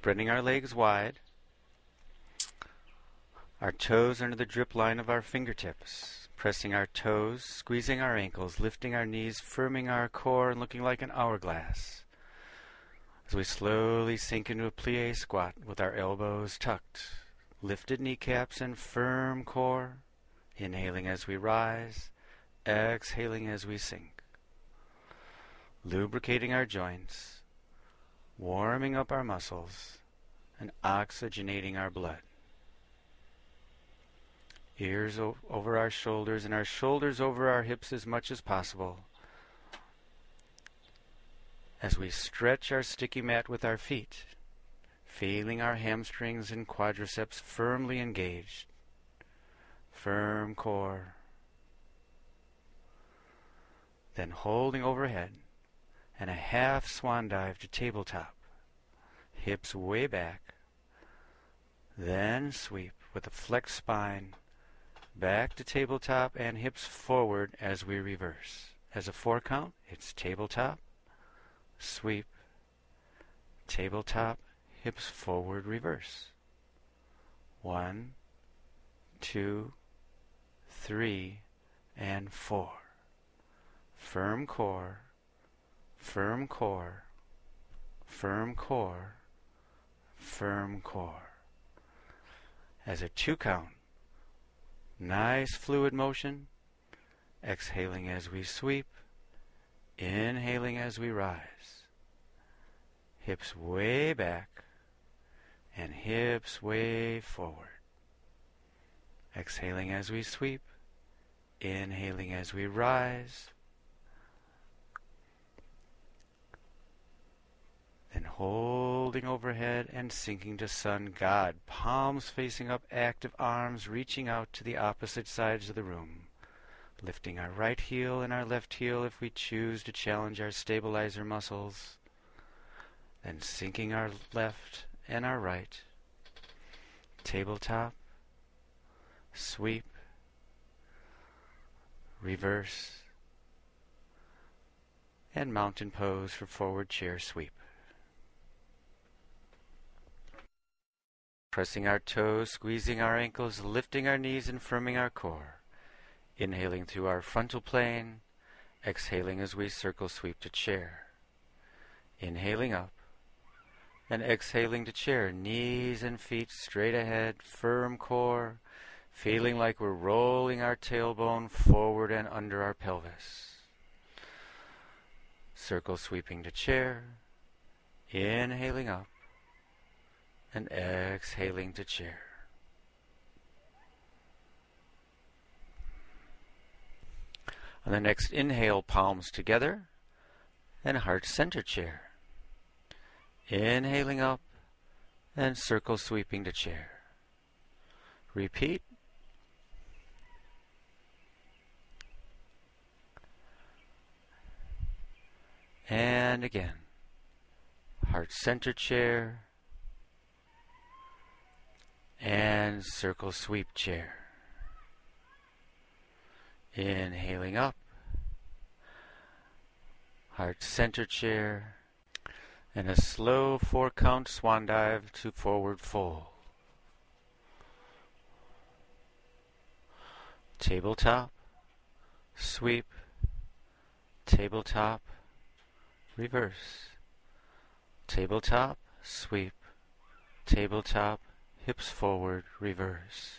Spreading our legs wide, our toes under the drip line of our fingertips, pressing our toes, squeezing our ankles, lifting our knees, firming our core, and looking like an hourglass as we slowly sink into a plie squat with our elbows tucked, lifted kneecaps and firm core, inhaling as we rise, exhaling as we sink, lubricating our joints, warming up our muscles, and oxygenating our blood. Ears over our shoulders and our shoulders over our hips as much as possible as we stretch our sticky mat with our feet, feeling our hamstrings and quadriceps firmly engaged. Firm core. Then holding overhead and a half swan dive to tabletop. Hips way back. Then sweep with a flexed spine back to tabletop and hips forward as we reverse. As a 4 count, it's tabletop, sweep, tabletop, hips forward, reverse. 1, 2, 3, and 4. Firm core, firm core, firm core, firm core. As a 2 count, nice fluid motion, exhaling as we sweep, inhaling as we rise. Hips way back and hips way forward. Exhaling as we sweep, inhaling as we rise. Then holding overhead and sinking to sun God, palms facing up, active arms reaching out to the opposite sides of the room, lifting our right heel and our left heel if we choose to challenge our stabilizer muscles, then sinking our left and our right, tabletop, sweep, reverse, and mountain pose for forward chair sweep. Pressing our toes, squeezing our ankles, lifting our knees and firming our core. Inhaling through our frontal plane, exhaling as we circle sweep to chair. Inhaling up, and exhaling to chair, knees and feet straight ahead, firm core, feeling like we're rolling our tailbone forward and under our pelvis. Circle sweeping to chair, inhaling up, and exhaling to chair. On the next inhale, palms together and heart center chair. Inhaling up and circle sweeping to chair. Repeat. And again. Heart center chair and circle sweep chair. Inhaling up, heart center chair, and a slow 4 count swan dive to forward fold. Tabletop, sweep, tabletop, reverse. Tabletop, sweep, tabletop, hips forward, reverse.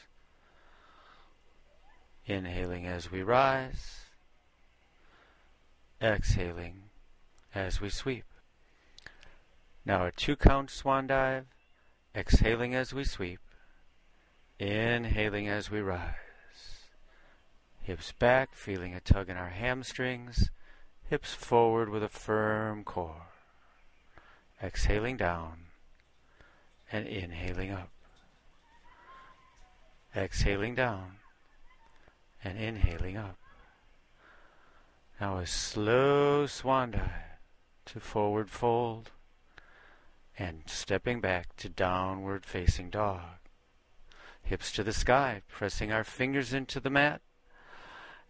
Inhaling as we rise, exhaling as we sweep. Now a 2 count swan dive, exhaling as we sweep, inhaling as we rise. Hips back, feeling a tug in our hamstrings, hips forward with a firm core. Exhaling down and inhaling up. Exhaling down and inhaling up. Now a slow swan dive to forward fold and stepping back to downward facing dog. Hips to the sky, pressing our fingers into the mat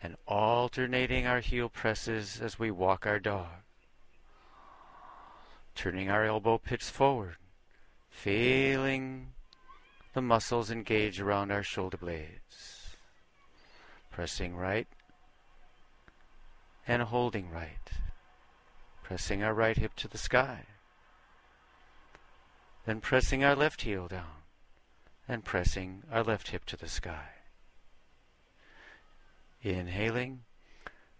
and alternating our heel presses as we walk our dog. Turning our elbow pits forward, feeling the muscles engage around our shoulder blades. Pressing right and holding right. Pressing our right hip to the sky. Then pressing our left heel down and pressing our left hip to the sky. Inhaling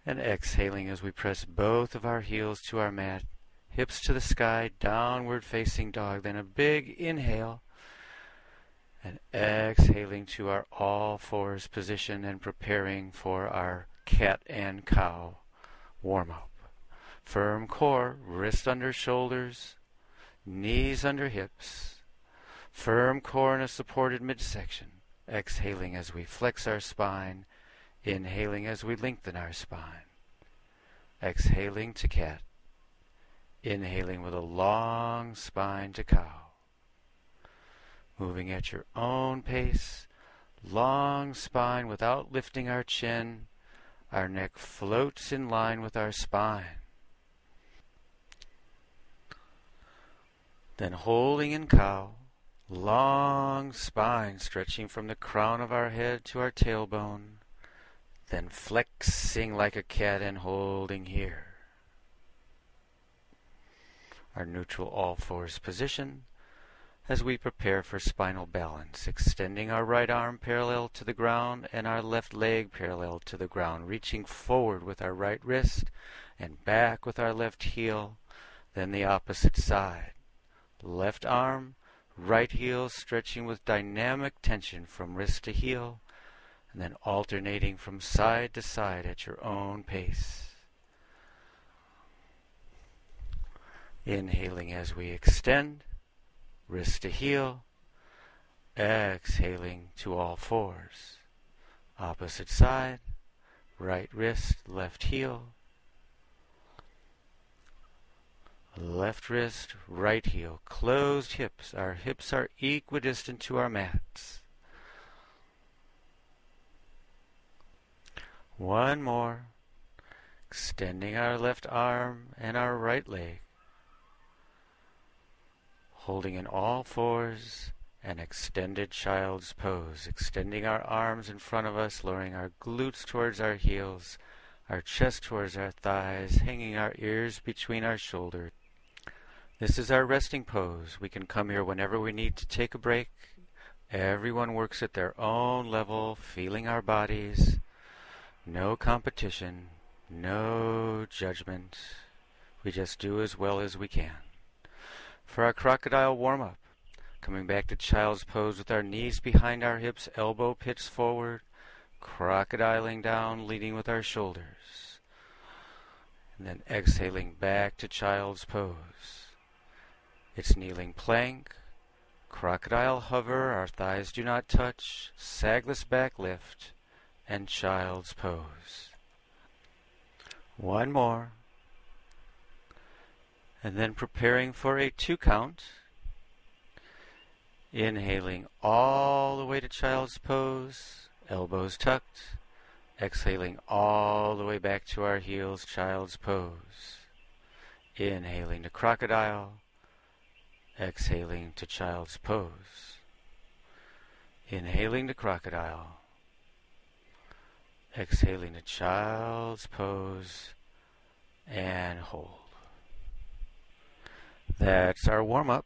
and exhaling as we press both of our heels to our mat, hips to the sky, downward facing dog. Then a big inhale and exhaling to our all fours position and preparing for our cat and cow warm-up. Firm core, wrist under shoulders, knees under hips. Firm core in a supported midsection. Exhaling as we flex our spine. Inhaling as we lengthen our spine. Exhaling to cat. Inhaling with a long spine to cow. Moving at your own pace. Long spine without lifting our chin. Our neck floats in line with our spine. Then holding in cow, long spine stretching from the crown of our head to our tailbone, then flexing like a cat and holding here. Our neutral all fours position as we prepare for spinal balance, extending our right arm parallel to the ground and our left leg parallel to the ground, reaching forward with our right wrist and back with our left heel, then the opposite side. Left arm, right heel stretching with dynamic tension from wrist to heel, and then alternating from side to side at your own pace. Inhaling as we extend, wrist to heel, exhaling to all fours. Opposite side, right wrist, left heel, left wrist, right heel, closed hips. Our hips are equidistant to our mats. One more. Extending our left arm and our right leg. Holding in all fours, an extended child's pose. Extending our arms in front of us, lowering our glutes towards our heels, our chest towards our thighs, hanging our ears between our shoulders. This is our resting pose. We can come here whenever we need to take a break. Everyone works at their own level, feeling our bodies. No competition, no judgment. We just do as well as we can. For our crocodile warm-up, coming back to child's pose with our knees behind our hips, elbow pits forward, crocodiling down, leading with our shoulders. And then exhaling back to child's pose. It's kneeling plank, crocodile hover, our thighs do not touch, sagless back lift, and child's pose. One more. And then preparing for a 2 count. Inhaling all the way to child's pose, elbows tucked. Exhaling all the way back to our heels, child's pose. Inhaling to crocodile. Exhaling to child's pose. Inhaling to crocodile. Exhaling to child's pose. And hold. That's our warm-up.